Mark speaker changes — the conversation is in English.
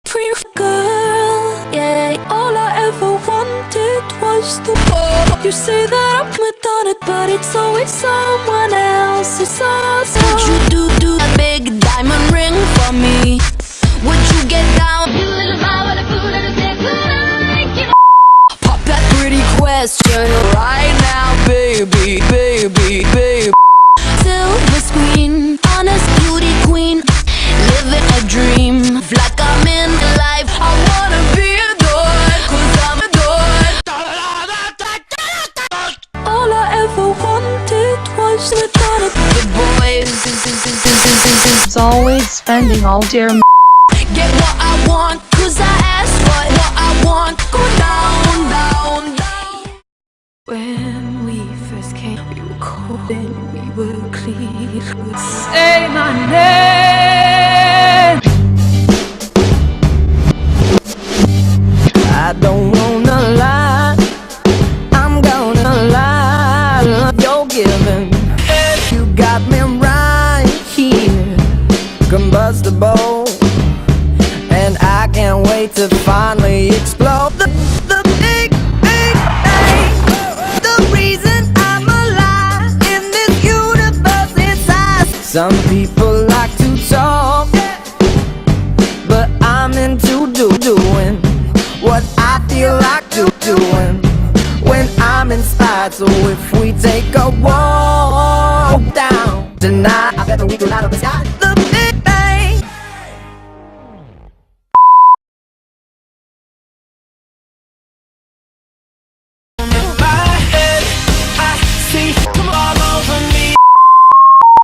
Speaker 1: Pretty girl, yeah. All I ever wanted was the world. You say that I'm done it, but it's always someone else. It's awesome. Would you do a big diamond ring for me? Would you get down? Pop that pretty question right now, baby, baby, baby. Silver screen, honest beauty queen, living a dream, like I'm in life. I wanna be adored, 'cause I'm adored. All I ever wanted was the boys.
Speaker 2: It's always spending all their
Speaker 1: Get what I want, 'cause I asked for what I want. Go down, down, down. When we first came, we were cold and we were clean. Say my name.
Speaker 3: I don't wanna lie, I'm gonna lie. You're giving, you got me right here, combustible, and I can't wait to finally explode. The big thing, the reason I'm alive in this universe inside. Some people like to talk, but I'm into doing what I feel like doing when I'm inspired. So if we take a walk down tonight, I bet we go out of the sky.